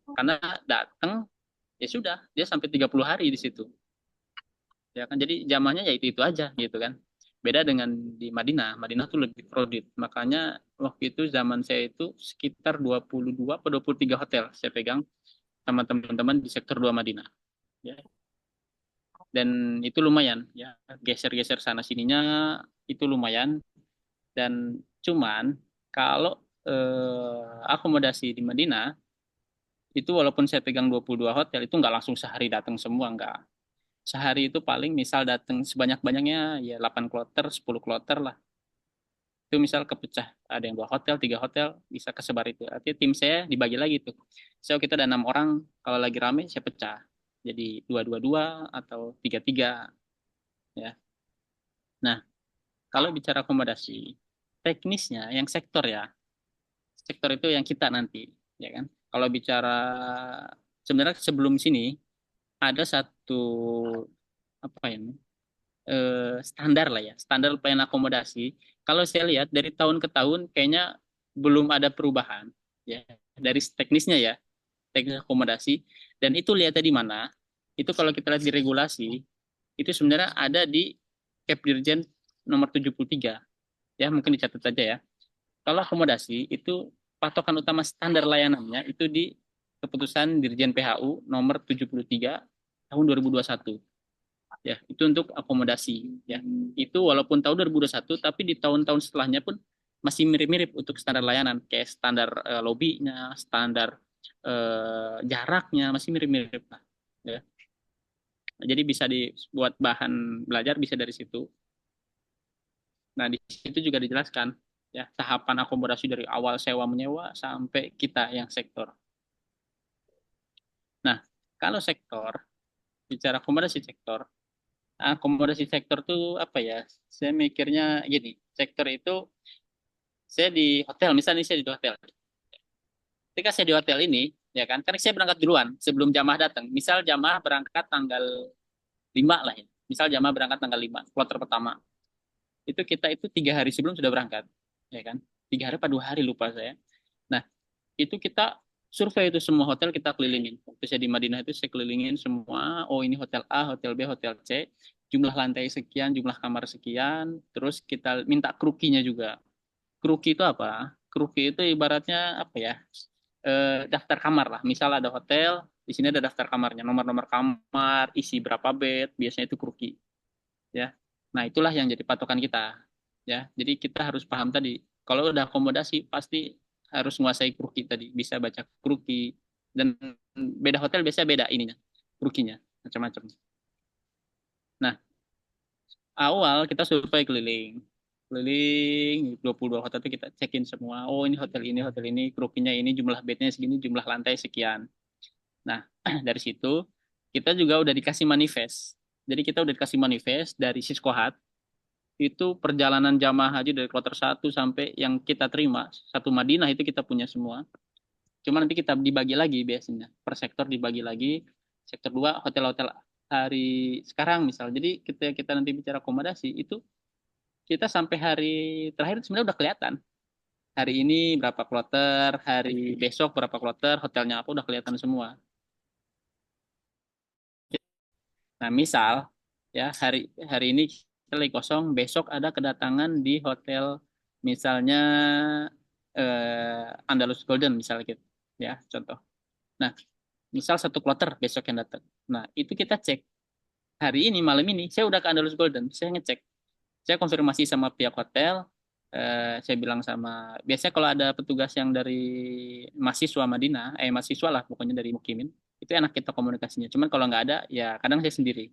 Karena datang ya sudah dia sampai 30 hari di situ. Ya kan jadi jamahnya ya itu aja gitu kan. Beda dengan di Madinah. Madinah tuh lebih kredit. Makanya waktu itu zaman saya itu sekitar 22 atau 23 hotel saya pegang sama teman-teman di sektor 2 Madinah. Ya. Dan itu lumayan ya geser-geser sana sininya itu lumayan dan cuman kalau akomodasi di Madinah itu walaupun saya pegang 22 hotel itu nggak langsung sehari datang semua nggak. Sehari itu paling misal datang sebanyak-banyaknya ya 8 kloter 10 kloter lah. Itu misal kepecah ada yang 2 hotel 3 hotel bisa kesebar itu artinya tim saya dibagi lagi tuh so kita ada 6 orang kalau lagi rame saya pecah jadi dua dua dua atau tiga tiga ya. Nah, kalau bicara akomodasi, teknisnya yang sektor ya, sektor itu yang kita nanti, ya kan? Kalau bicara sebenarnya sebelum sini ada satu apa ya, standar lah ya, standar pelayanan akomodasi. Kalau saya lihat dari tahun ke tahun kayaknya belum ada perubahan, ya dari teknisnya ya, teknis akomodasi. Dan itu lihatnya di mana? Itu kalau kita lihat di regulasi, itu sebenarnya ada di Kepdirjen nomor 73 ya mungkin dicatat saja ya. Kalau akomodasi itu patokan utama standar layanannya itu di keputusan Dirjen PHU nomor 73 tahun 2021 ya itu untuk akomodasi ya itu walaupun tahun 2021 tapi di tahun-tahun setelahnya pun masih mirip-mirip untuk standar layanan kayak standar lobbynya standar jaraknya masih mirip-mirip lah ya jadi bisa dibuat bahan belajar bisa dari situ. Nah, di situ juga dijelaskan ya tahapan akomodasi dari awal sewa menyewa sampai kita yang sektor. Nah, kalau sektor bicara akomodasi sektor tuh apa ya? Saya mikirnya gini, sektor itu saya di hotel, misalnya saya di hotel. Ketika saya di hotel ini, ya kan, karena saya berangkat duluan sebelum jamaah datang. Misal jamaah berangkat tanggal 5 lah ya. Misal jamaah berangkat tanggal 5, kloter pertama. Itu kita itu 3 hari sebelum sudah berangkat, ya kan? 3 hari apa 2 hari lupa saya. Nah, itu kita survei itu semua hotel kita kelilingin. Waktu saya di Madinah itu saya kelilingin semua. Oh ini hotel A, hotel B, hotel C. Jumlah lantai sekian, jumlah kamar sekian. Terus kita minta krukinya juga. Kruki itu apa? Kruki itu ibaratnya apa ya? Daftar kamar lah. Misal ada hotel, di sini ada daftar kamarnya, nomor-nomor kamar, isi berapa bed, biasanya itu kruki. Ya. Nah itulah yang jadi patokan kita. Ya, jadi kita harus paham tadi. Kalau udah akomodasi pasti harus menguasai kruki tadi, bisa baca kruki dan beda hotel biasanya beda ininya, krukinya macam-macam. Nah, awal kita survei keliling. Keliling 22 hotel itu kita cekin semua. Oh, hotel ini, krukinya ini, jumlah bednya segini, jumlah lantai sekian. Nah, dari situ kita juga udah dikasih manifest. Jadi kita udah dikasih manifest dari Siskohat itu perjalanan jamaah haji dari kloter 1 sampai yang kita terima satu Madinah itu kita punya semua. Cuma nanti kita dibagi lagi biasanya per sektor dibagi lagi. Sektor 2 hotel-hotel hari sekarang misal. Jadi kita kita nanti bicara akomodasi itu kita sampai hari terakhir sebenarnya udah kelihatan. Hari ini berapa kloter, hari besok berapa kloter, hotelnya apa udah kelihatan semua. Nah, misal ya hari hari ini kita lagi kosong, besok ada kedatangan di hotel misalnya Andalus Golden misalnya gitu. Ya, contoh. Nah, misal satu kloter besok yang datang. Nah, itu kita cek. Hari ini malam ini saya udah ke Andalus Golden, saya ngecek. Saya konfirmasi sama pihak hotel, saya bilang sama biasanya kalau ada petugas yang dari mahasiswa Madinah, mahasiswa lah pokoknya dari Mukimin, itu enak kita komunikasinya. Cuman kalau nggak ada, ya kadang saya sendiri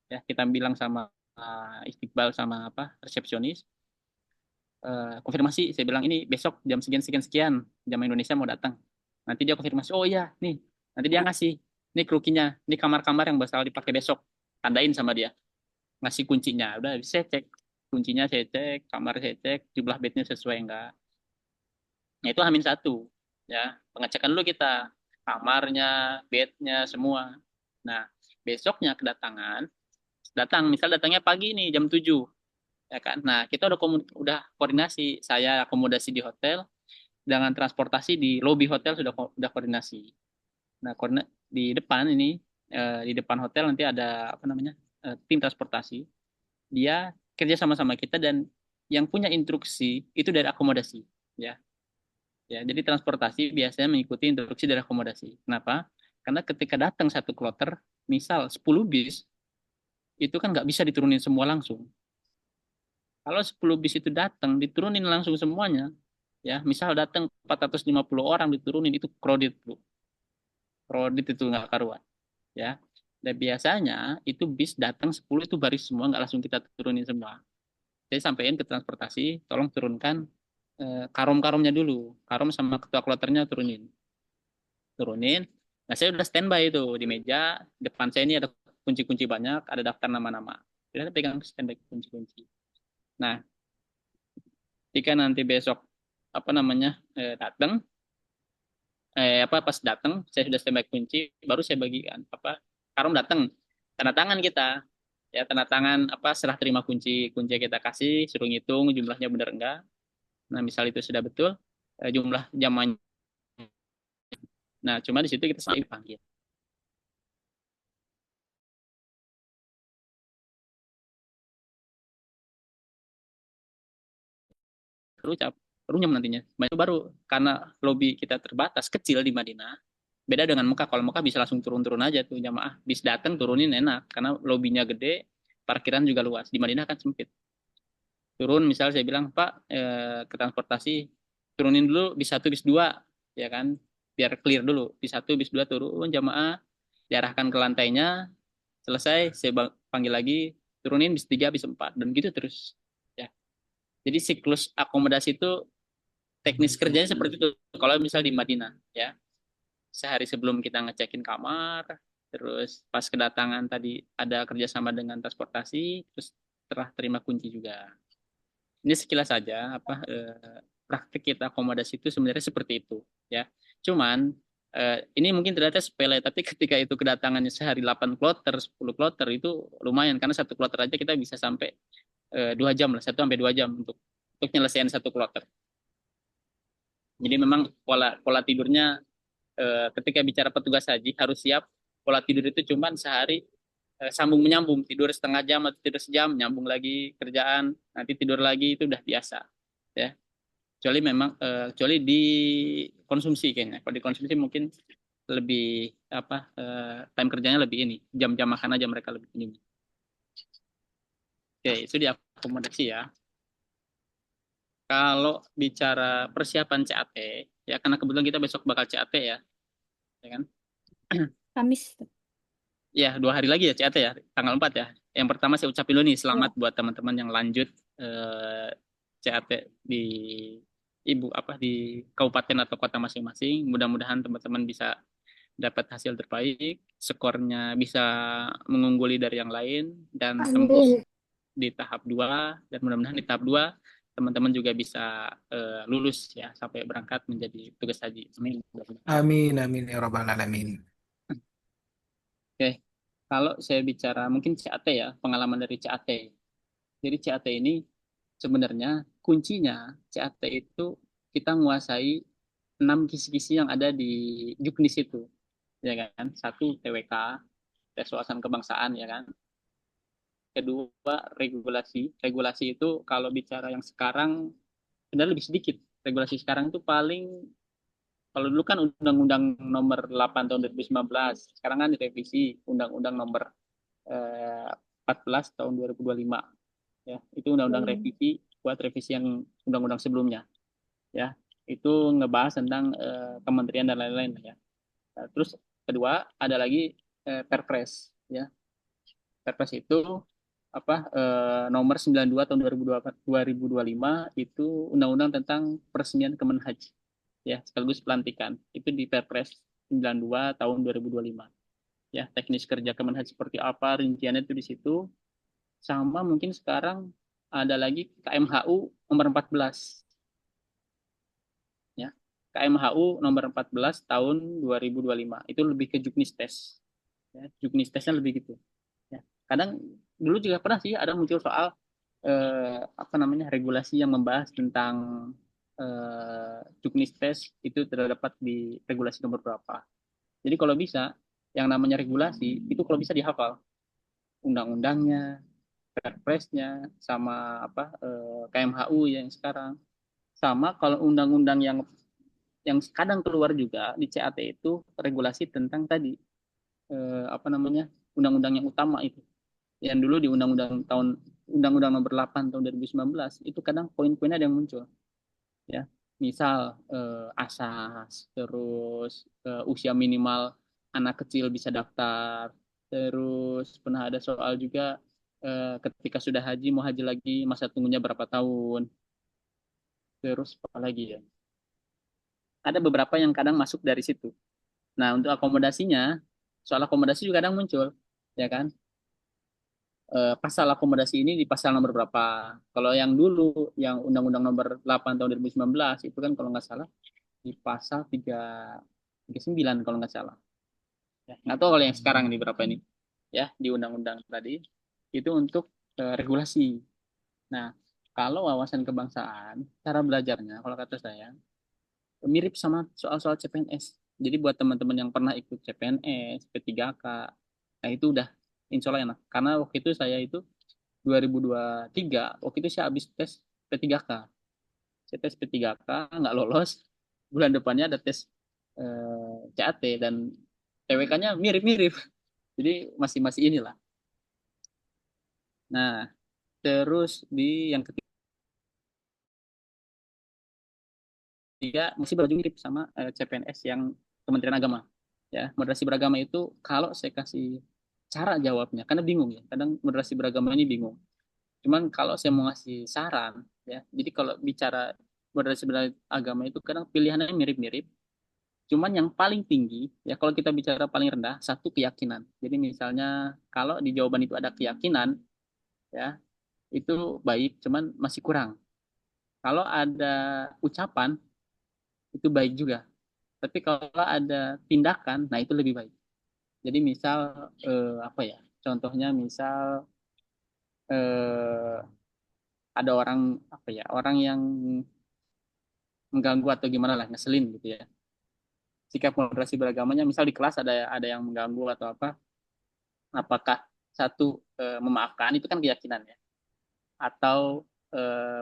ya kita bilang sama Istiqbal sama apa resepsionis konfirmasi saya bilang ini besok jam sekian sekian sekian jam Indonesia mau datang nanti dia konfirmasi oh iya nih nanti dia ngasih nih krukinya ini kamar-kamar yang bakal dipakai besok tandain sama dia ngasih kuncinya udah saya cek kuncinya saya cek kamar saya cek jumlah bednya sesuai enggak nah itu H-1 ya pengecekan dulu kita kamarnya bednya semua nah besoknya kedatangan datang misal datangnya pagi nih jam 7 ya kan. Nah, kita udah koordinasi. Saya akomodasi di hotel dengan transportasi di lobi hotel sudah koordinasi. Nah, koordinat di depan ini, di depan hotel nanti ada apa namanya, tim transportasi. Dia kerja sama-sama kita dan yang punya instruksi itu dari akomodasi. Ya, ya. Jadi transportasi biasanya mengikuti instruksi dari akomodasi. Kenapa? Karena ketika datang satu kloter, misal 10 bis, itu kan nggak bisa diturunin semua langsung. Kalau 10 bis itu datang, diturunin langsung semuanya, ya, misal datang 450 orang diturunin, itu crowded, Bu. Crowded itu nggak karuan, ya. Dan biasanya itu bis datang 10 itu baris semua, nggak langsung kita turunin semua. Saya sampaikan ke transportasi, tolong turunkan karom-karomnya dulu. Karom sama ketua kloternya turunin. Turunin. Nah, saya udah standby itu di meja. Depan saya ini ada kunci-kunci banyak, ada daftar nama-nama. Kita pegang standby kunci-kunci. Nah, jika nanti besok apa namanya datang, apa pas datang saya sudah standby kunci, baru saya bagikan apa karom datang, tanda tangan kita, ya tanda tangan apa serah terima kunci kunci yang kita kasih, suruh ngitung jumlahnya benar enggak. Nah, misal itu sudah betul, jumlah jamnya. Nah, cuma di situ kita sampai dipanggil. Terucap, runyam nantinya. Nah, itu baru karena lobby kita terbatas, kecil di Madinah. Beda dengan Mekah. Kalau Mekah bisa langsung turun-turun aja tuh jamaah. Bis datang turunin enak karena lobbynya gede, parkiran juga luas. Di Madinah kan sempit. Turun, misal saya bilang, Pak, ke transportasi, turunin dulu bis satu, bis dua, ya kan? Biar clear dulu. Bis satu, bis dua turun, jamaah, diarahkan ke lantainya, selesai, saya panggil lagi, turunin bis tiga, bis empat, dan gitu terus. Ya. Jadi siklus akomodasi itu teknis kerjanya seperti itu. Kalau misal di Madinah, ya, sehari sebelum kita ngecekin kamar, terus pas kedatangan tadi ada kerjasama dengan transportasi, terus setelah terima kunci juga. Ini sekilas saja apa praktik kita akomodasi itu sebenarnya seperti itu, ya. Cuman ini mungkin ternyata sepele, tapi ketika itu kedatangannya sehari 8 kloter, 10 kloter itu lumayan karena satu kloter aja kita bisa sampai 2 jam lah, 1 sampai 2 jam untuk nyelesain satu kloter. Jadi memang pola pola tidurnya ketika bicara petugas haji harus siap pola tidur itu cuman sehari sambung menyambung, tidur setengah jam atau tidur sejam, nyambung lagi kerjaan, nanti tidur lagi, itu udah biasa, ya. Kecuali memang kecuali di konsumsi kayaknya. Kalau dikonsumsi mungkin lebih apa time kerjanya lebih ini, jam-jam makan aja mereka lebih ini. Oke, itu diakomodasi ya. Kalau bicara persiapan CAT, ya karena kebetulan kita besok bakal CAT ya kan? Kamis. Ya, 2 hari lagi ya CAT ya, tanggal 4 ya. Yang pertama saya ucapin dulu nih, selamat Ya. buat teman-teman yang lanjut CAT di ibu apa di kabupaten atau kota masing-masing. Mudah-mudahan teman-teman bisa dapat hasil terbaik, skornya bisa mengungguli dari yang lain dan tembus Amin. di tahap 2, dan mudah-mudahan di tahap 2 teman-teman juga bisa lulus ya sampai berangkat menjadi tugas haji. Amin. Amin, amin ya rabbal alamin. Oke, kalau saya bicara mungkin CAT ya, pengalaman dari CAT. Jadi CAT ini sebenarnya kuncinya CAT itu kita menguasai 6 kisi-kisi yang ada di Juknis itu, ya kan? Satu TWK, tes wawasan kebangsaan, ya kan? Kedua regulasi. Regulasi itu kalau bicara yang sekarang sebenarnya lebih sedikit. Regulasi sekarang itu paling kalau dulu kan Undang-Undang Nomor 8 tahun 2019, sekarang kan direvisi Undang-Undang Nomor 14 tahun 2025. Ya, itu undang-undang Hmm. revisi buat revisi yang undang-undang sebelumnya, ya. Itu ngebahas tentang kementerian dan lain-lain ya. Nah, terus kedua ada lagi Perpres ya. Perpres itu apa nomor 92 tahun 2025 itu undang-undang tentang peresmian Kemenhaj ya, sekaligus pelantikan. Itu di Perpres 92 tahun 2025. Ya, teknis kerja Kemenhaj seperti apa, rinciannya itu di situ. Sama mungkin sekarang ada lagi KMHU nomor 14 ya. KMHU nomor 14 tahun 2025 itu lebih ke juknis tes. Ya, juknis tesnya lebih gitu. Ya. Kadang dulu juga pernah sih ada muncul soal apa namanya regulasi yang membahas tentang juknis tes itu terdapat di regulasi nomor berapa. Jadi kalau bisa yang namanya regulasi itu kalau bisa dihafal undang-undangnya, perpresnya, sama apa KMHU yang sekarang. Sama kalau undang-undang yang kadang keluar juga di CAT itu regulasi tentang tadi apa namanya undang-undang yang utama itu. Yang dulu di Undang-Undang Nomor 8 tahun 2019 itu kadang poin-poinnya ada yang muncul ya. Misal asas, terus usia minimal anak kecil bisa daftar, terus pernah ada soal juga ketika sudah haji mau haji lagi masa tunggunya berapa tahun, terus apa lagi ya? Ada beberapa yang kadang masuk dari situ. Nah, untuk akomodasinya, soal akomodasi juga kadang muncul, ya kan? Pasal akomodasi ini di pasal nomor berapa? Kalau yang dulu, yang Undang-Undang Nomor 8 tahun 2019, itu kan kalau nggak salah di pasal 39 kalau nggak salah. Ya, nggak tahu kalau yang sekarang ini berapa ini, ya di Undang-Undang tadi itu untuk regulasi. Nah, kalau wawasan kebangsaan, cara belajarnya, kalau kata saya, mirip sama soal-soal CPNS. Jadi buat teman-teman yang pernah ikut CPNS, P3K, nah itu udah insya Allah enak. Karena waktu itu saya itu 2023, waktu itu saya habis tes P3K. Saya tes P3K, nggak lolos. Bulan depannya ada tes CAT dan TWK-nya mirip-mirip. Jadi masih-masih inilah. Nah, terus di yang ketiga masih berujung mirip sama CPNS yang Kementerian Agama. Ya, moderasi beragama itu kalau saya kasih cara jawabnya, karena bingung ya, kadang moderasi beragama ini bingung. Cuman kalau saya mau ngasih saran, ya, jadi kalau bicara moderasi beragama itu kadang pilihannya mirip-mirip. Cuman yang paling tinggi, ya kalau kita bicara paling rendah, satu keyakinan. Jadi misalnya kalau di jawaban itu ada keyakinan, ya itu baik, cuman masih kurang. Kalau ada ucapan, itu baik juga. Tapi kalau ada tindakan, nah itu lebih baik. Jadi misal apa ya? Contohnya misal eh, ada orang apa ya? Orang yang mengganggu atau gimana lah, ngeselin gitu ya. Sikap moderasi beragamanya, misal di kelas ada yang mengganggu atau apa, apakah satu memaafkan itu kan keyakinan ya, atau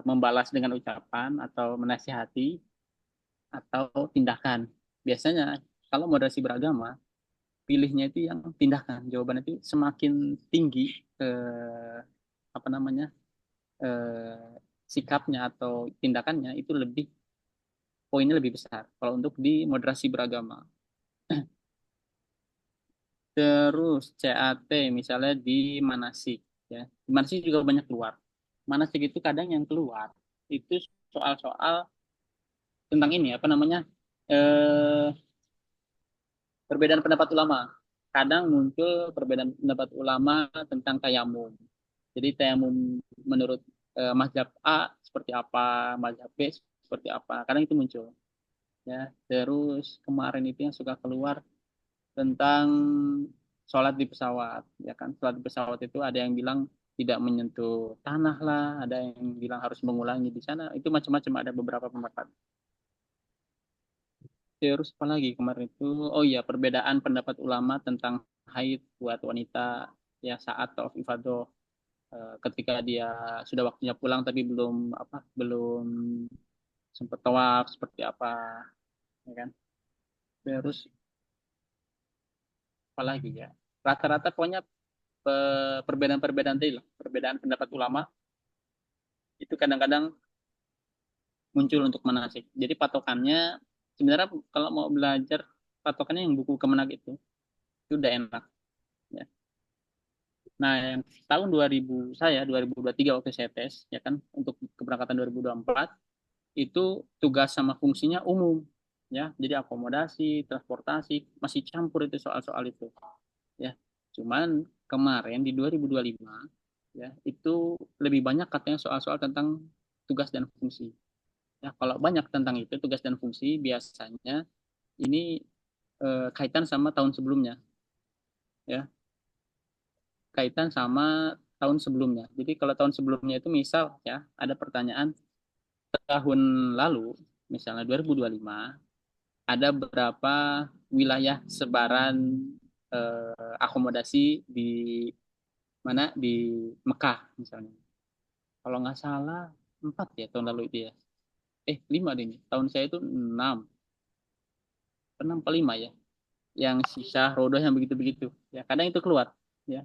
membalas dengan ucapan atau menasihati atau tindakan. Biasanya kalau moderasi beragama pilihnya itu yang tindakan. Jawaban itu semakin tinggi apa namanya eh, sikapnya atau tindakannya itu lebih poinnya lebih besar. Kalau untuk di moderasi beragama. Terus CAT misalnya di manasik ya. Di manasik juga banyak keluar. Manasik itu kadang yang keluar itu soal-soal tentang ini apa namanya eh, perbedaan pendapat ulama. Kadang muncul perbedaan pendapat ulama tentang tayamum. Jadi tayamum menurut mazhab A seperti apa, mazhab B seperti apa. Kadang itu muncul. Ya, terus kemarin itu yang suka keluar tentang sholat di pesawat. Ya kan, sholat di pesawat itu ada yang bilang tidak menyentuh tanah lah, ada yang bilang harus mengulangi di sana. Itu macam-macam ada beberapa pendapat. Terus apa lagi kemarin itu? Oh iya, perbedaan pendapat ulama tentang haid buat wanita ya saat tauf ifadah ketika dia sudah waktunya pulang tapi belum sempat tawaf seperti apa ya kan. Terus apa lagi ya? Rata-rata pokoknya perbedaan-perbedaan tadi lah, perbedaan pendapat ulama itu kadang-kadang muncul untuk manasik. Jadi patokannya sebenarnya kalau mau belajar patokannya yang buku Kemenak itu udah enak ya. Nah, yang tahun 2023 waktu saya tes, ya kan, untuk keberangkatan 2024, itu tugas sama fungsinya umum, ya. Jadi akomodasi, transportasi, masih campur itu soal-soal itu, ya. Cuman kemarin di 2025, ya, itu lebih banyak katanya soal-soal tentang tugas dan fungsi. Ya, kalau banyak tentang itu, tugas dan fungsi, biasanya ini kaitan sama tahun sebelumnya, ya. Kaitan sama tahun sebelumnya. Jadi kalau tahun sebelumnya itu misal ya ada pertanyaan tahun lalu misalnya 2025 ada berapa wilayah sebaran akomodasi di mana di Mekah misalnya. Kalau nggak salah 4 ya tahun lalu itu ya. 5 deh ini. Tahun saya itu 6 ke 5 ya. Yang sisa rodoh yang begitu-begitu. Ya, kadang itu keluar. Ya.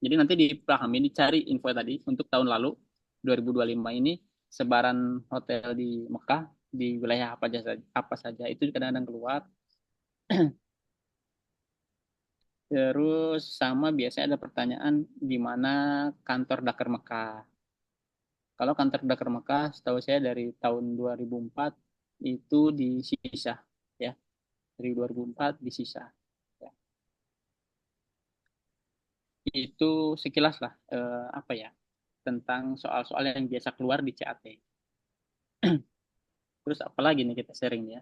Jadi nanti dipahami, dicari info tadi untuk tahun lalu 2025 ini sebaran hotel di Mekah di wilayah apa saja itu kadang-kadang keluar. Terus sama biasanya ada pertanyaan di mana kantor Dakar Mekah. Kalau kantor Dakar Mekah, setahu saya dari tahun 2004 itu di Sisa, ya. Dari 2004 di Sisa. Ya. Itu sekilas lah apa ya tentang soal-soal yang biasa keluar di CAT. Terus apalagi nih kita sharing ya.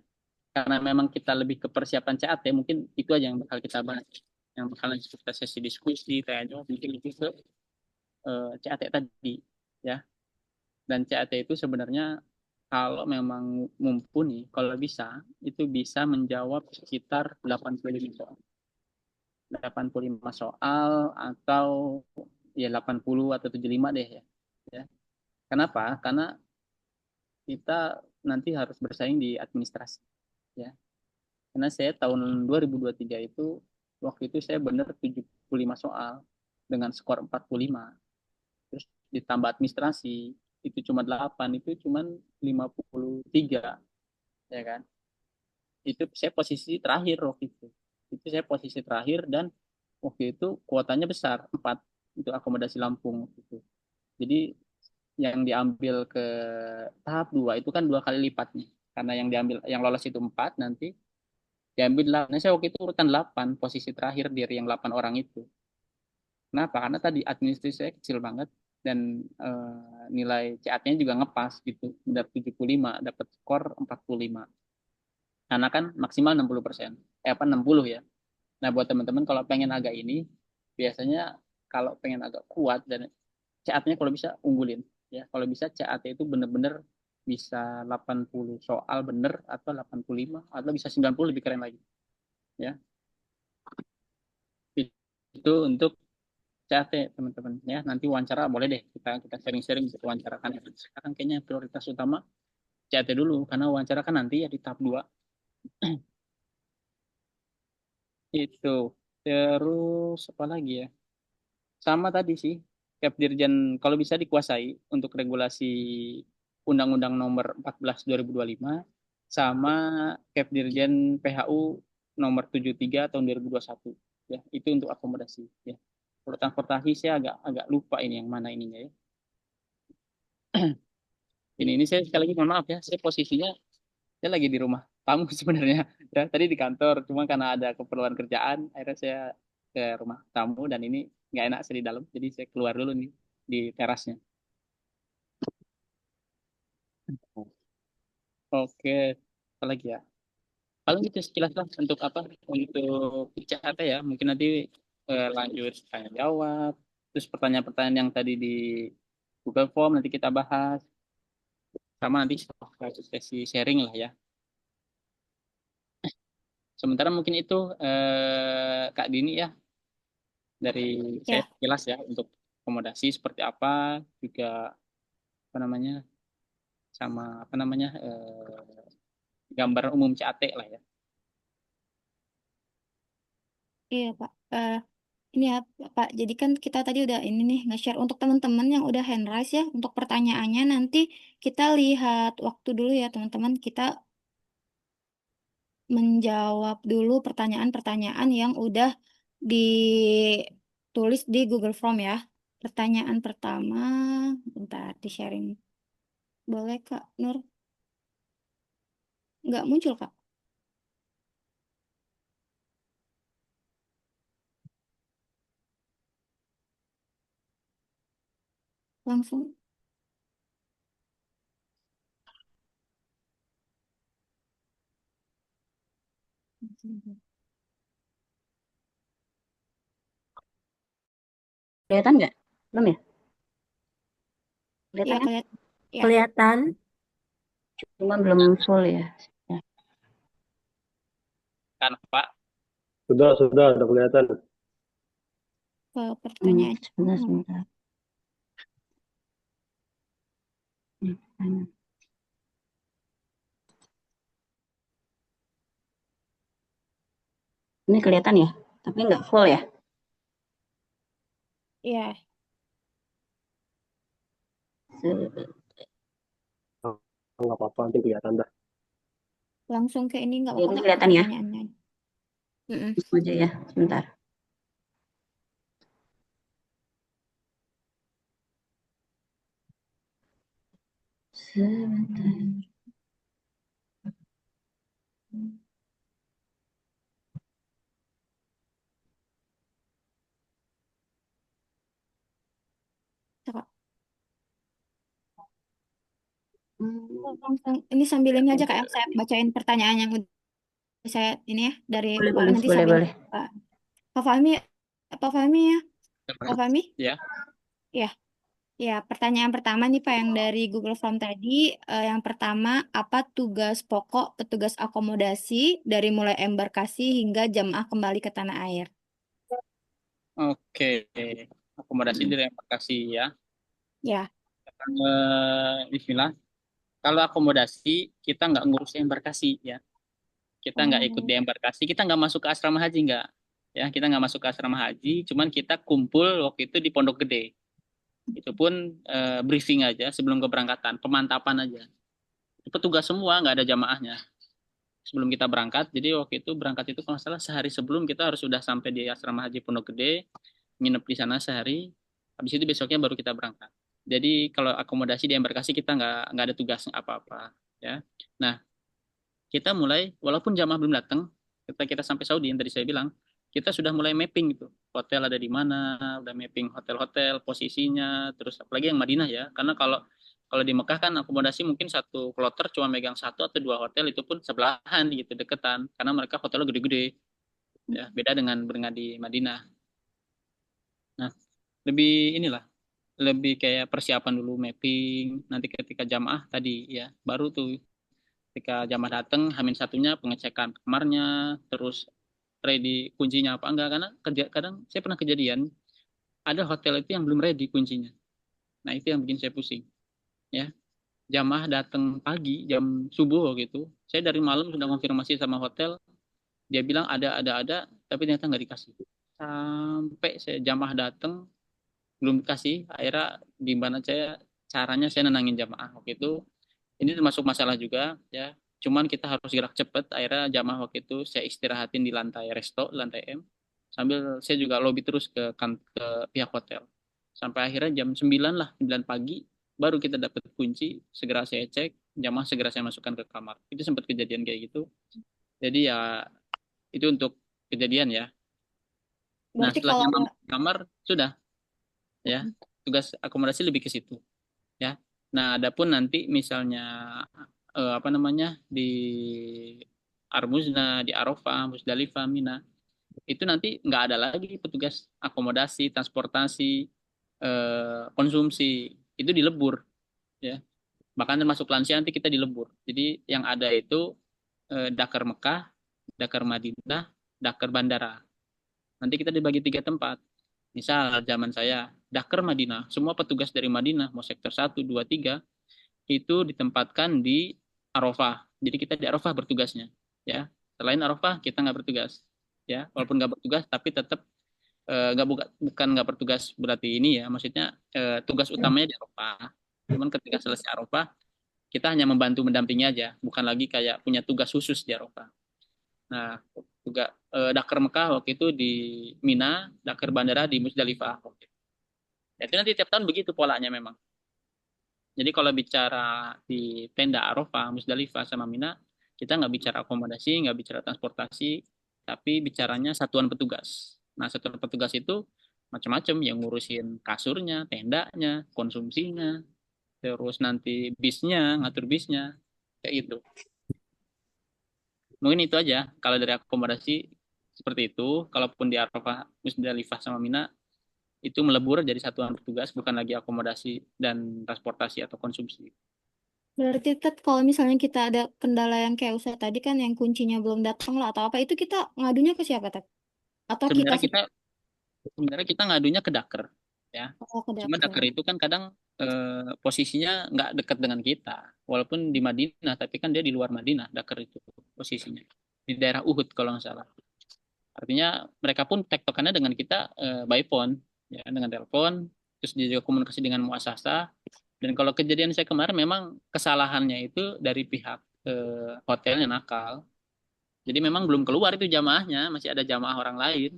Karena memang kita lebih ke persiapan CAT, mungkin itu aja yang bakal kita bahas. Yang bakal kita sesi diskusi, tanya jawab, mungkin lebih ke CAT tadi, ya. Dan CAT itu sebenarnya kalau memang mumpuni, kalau bisa, itu bisa menjawab sekitar 85 soal. 85 soal atau ya 80 atau 75 deh ya. Ya. Kenapa? Karena kita nanti harus bersaing di administrasi. Ya. Karena saya tahun 2023 itu, waktu itu saya benar 75 soal dengan skor 45. Terus ditambah administrasi, itu cuma 8, itu cuma 53 ya kan. Itu saya posisi terakhir waktu itu saya posisi terakhir dan waktu itu kuotanya besar 4 itu akomodasi Lampung gitu. Jadi yang diambil ke tahap 2 itu kan 2 kali lipatnya karena yang lolos itu 4 nanti diambil 8. Nah, saya waktu itu urutan 8 posisi terakhir dari yang 8 orang itu. Kenapa? Karena tadi administrasi saya kecil banget dan nilai CAT-nya juga ngepas gitu. Dapat 75, dapat skor 45. Karena kan maksimal 60%. Apa 60 ya. Nah, buat teman-teman kalau pengen agak ini, biasanya kalau pengen agak kuat dan CAT-nya kalau bisa unggulin. Ya, kalau bisa CAT itu benar-benar bisa 80 soal bener atau 85 atau bisa 90 lebih keren lagi. Ya, itu untuk CAT teman-teman ya. Nanti wawancara boleh deh kita sharing-sharing gitu wawancara kan. Sekarang kayaknya prioritas utama CAT dulu karena wawancara kan nanti ya di tahap 2 itu. Terus apa lagi ya? Sama tadi sih, Dirjen kalau bisa dikuasai untuk regulasi Undang-Undang Nomor 14 2025 sama Dirjen PHU Nomor 73 tahun 2021 ya, itu untuk akomodasi ya. Kalau transportasi saya agak agak lupa ini yang mana ininya ya. Ini saya sekali lagi mohon maaf ya, saya posisinya saya lagi di rumah tamu sebenarnya. Ya, tadi di kantor, cuma karena ada keperluan kerjaan, akhirnya saya ke rumah tamu dan ini nggak enak saya di dalam, jadi saya keluar dulu nih di terasnya. Oke, apa lagi ya? Paling itu sekilas lah untuk apa? Untuk ICAT ya. Mungkin nanti lanjut tanya jawab. Terus pertanyaan-pertanyaan yang tadi di Google Form nanti kita bahas. Sama nanti sesi sharing lah ya. Sementara mungkin itu Kak Dini ya dari saya Ya, sekilas ya untuk akomodasi seperti apa juga apa namanya sama apa namanya gambar umum CAT lah ya. iya Pak. Ini ya Pak, jadi kan kita tadi udah ini nih nge-share untuk teman-teman yang udah hand raise ya, untuk pertanyaannya nanti kita lihat waktu dulu ya teman-teman, kita menjawab dulu pertanyaan-pertanyaan yang udah ditulis di Google Form ya. Pertanyaan pertama, bentar di sharing. Boleh Kak Nur? Nggak muncul Kak? Langsung. Kelihatan nggak? Belum ya? Iya Kelihatan kan? kelihatan. Ya, Kelihatan, cuma belum full ya. Ya. Kan Pak? Sudah, udah kelihatan. Ke pertanyaan. Sebentar, sebentar. Ini kelihatan ya, tapi nggak full ya. Iya, Nggak apa-apa, nanti kelihatan dah. langsung ke ini nggak Ini apa-apa Kak, kelihatan ya. pertanyaannya. Mm-mm. Langsung aja ya, sebentar. Sebentar. Kak, Hmm, ini sambil ini aja Kak, yang saya bacain pertanyaan yang udah saya ini ya dari boleh, Pak boleh, nanti boleh, sambil boleh. Pak Pak Fahmi, Pak Fahmi ya, Pak Fahmi, Ya. ya, ya. Pertanyaan pertama nih Pak yang dari Google Form tadi, yang pertama apa tugas pokok petugas akomodasi dari mulai embarkasi hingga jamaah kembali ke tanah air? Oke. Akomodasi dari embarkasi ya. Ya, Bismillah. Kalau akomodasi kita nggak ngurus embarkasi ya. Kita nggak ikut di oh, embarkasi. Kita nggak masuk ke asrama haji nggak. Ya, kita nggak masuk ke asrama haji. Cuman kita kumpul waktu itu di Pondok Gede. Itu pun briefing aja sebelum keberangkatan, pemantapan aja. Petugas semua nggak ada jamaahnya sebelum kita berangkat. Jadi waktu itu berangkat itu kalau nggak salah sehari sebelum kita harus sudah sampai di asrama haji Pondok Gede, nginep di sana sehari. Habis itu besoknya baru kita berangkat. Jadi kalau akomodasi di embarkasi kita nggak ada tugas apa-apa ya. Nah, kita mulai walaupun jamaah belum datang, ketika kita sampai Saudi yang tadi saya bilang, kita sudah mulai mapping gitu. Hotel ada di mana, udah mapping hotel-hotel, posisinya, terus apalagi yang Madinah ya. Karena kalau kalau di Mekah kan akomodasi mungkin satu kloter cuma megang satu atau dua hotel itu pun sebelahan gitu deketan karena mereka hotelnya gede-gede ya beda dengan di Madinah. Nah, lebih inilah lebih kayak persiapan dulu mapping nanti ketika jamaah tadi ya baru tuh ketika jamaah datang hamin satunya pengecekan kamarnya terus ready kuncinya apa enggak karena kadang saya pernah kejadian ada hotel itu yang belum ready kuncinya. Nah itu yang bikin saya pusing ya. Jamaah datang pagi jam subuh gitu saya dari malam sudah konfirmasi sama hotel dia bilang ada tapi ternyata nggak dikasih sampai saya jamaah datang belum dikasih akhirnya gimana caranya saya nenangin jamaah waktu itu ini termasuk masalah juga ya cuman kita harus gerak cepat akhirnya jamaah waktu itu saya istirahatin di lantai resto lantai M sambil saya juga lobby terus ke pihak hotel sampai akhirnya jam 9 lah 9 pagi baru kita dapat kunci segera saya cek jamaah segera saya masukkan ke kamar itu sempat kejadian kayak gitu jadi ya itu untuk kejadian ya nah berarti setelah kalau jamaah masuk ke kamar sudah ya tugas akomodasi lebih ke situ ya. Nah, adapun nanti misalnya apa namanya di Armuzna, di Arafah, Musdalifah, Mina, itu nanti nggak ada lagi petugas akomodasi, transportasi, konsumsi, itu dilebur ya. Bahkan termasuk lansia nanti kita dilebur. Jadi yang ada itu Dakar Mekah, Dakar Madinah, Dakar Bandara. Nanti kita dibagi tiga tempat. Misal zaman saya, Dakar Madinah, semua petugas dari Madinah, mau sektor satu 2 3 itu ditempatkan di Arafah. Jadi kita di Arafah bertugasnya, ya. Selain Arafah kita nggak bertugas, ya. Walaupun nggak bertugas, tapi tetap nggak bukan nggak bertugas berarti ini ya. Maksudnya tugas utamanya di Arafah. Cuman ketika selesai Arafah, kita hanya membantu mendampingi aja, bukan lagi kayak punya tugas khusus di Arafah. Nah, juga Dakar Mekah waktu itu di Mina, Dakar Bandara di Musdalifah. Jadi nanti tiap tahun begitu polanya memang. Jadi kalau bicara di tenda Arafah, Musdalifah sama Mina, kita nggak bicara akomodasi, nggak bicara transportasi, tapi bicaranya satuan petugas. Nah, satuan petugas itu macam-macam yang ngurusin kasurnya, tendanya, konsumsinya, terus nanti bisnya, ngatur bisnya, kayak gitu. Mungkin itu aja. Kalau dari akomodasi seperti itu, kalaupun di Arafah, Musdalifah sama Mina, itu melebur jadi satuan petugas, bukan lagi akomodasi dan transportasi atau konsumsi. Berarti Ted, kalau misalnya kita ada kendala yang kayak usaha tadi kan yang kuncinya belum datang lah atau apa itu kita ngadunya ke siapa Ted? Atau kita Sebenarnya kita sebenarnya kita ngadunya ke Daker ya. ke Cuma dokter? Daker itu kan kadang posisinya nggak dekat dengan kita, walaupun di Madinah, tapi kan dia di luar Madinah. Daker itu posisinya di daerah Uhud kalau nggak salah. Artinya mereka pun tektokannya dengan kita by phone, ya dengan telepon. Terus dia juga komunikasi dengan muasasa. Dan kalau kejadian saya kemarin memang kesalahannya itu dari pihak hotelnya nakal. Jadi memang belum keluar itu jamaahnya, masih ada jamaah orang lain.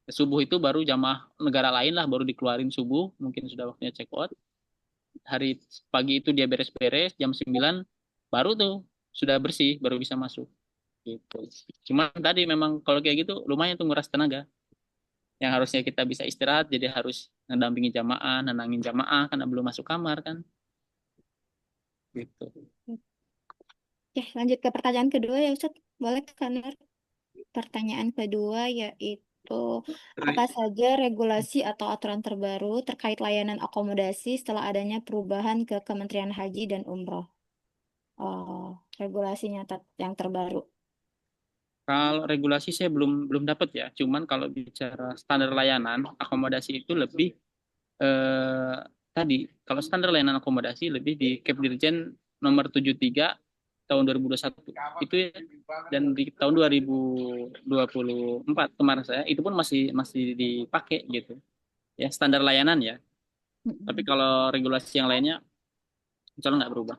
Subuh itu baru jamaah negara lain lah baru dikeluarin subuh, mungkin sudah waktunya check out. Hari pagi itu dia beres-beres jam 9 baru tuh sudah bersih, baru bisa masuk gitu. Cuman tadi memang kalau kayak gitu lumayan tuh nguras tenaga. Yang harusnya kita bisa istirahat jadi harus ngedampingi jamaah, nenangin jamaah karena belum masuk kamar kan gitu. Oke, lanjut ke pertanyaan kedua ya Ustaz. Boleh kan? Pertanyaan kedua yaitu apa saja regulasi atau aturan terbaru terkait layanan akomodasi setelah adanya perubahan ke Kementerian Haji dan Umroh? Oh, regulasinya yang terbaru. Kalau regulasi saya belum belum dapat ya. Cuman kalau bicara standar layanan akomodasi itu lebih eh, tadi kalau standar layanan akomodasi lebih di Kepdirjen nomor 73 tahun 2021 itu ya, dan di tahun 2024 kemarin saya itu pun masih masih dipakai gitu ya standar layanan ya. Tapi Mm-mm. kalau regulasi yang lainnya insya Allah nggak berubah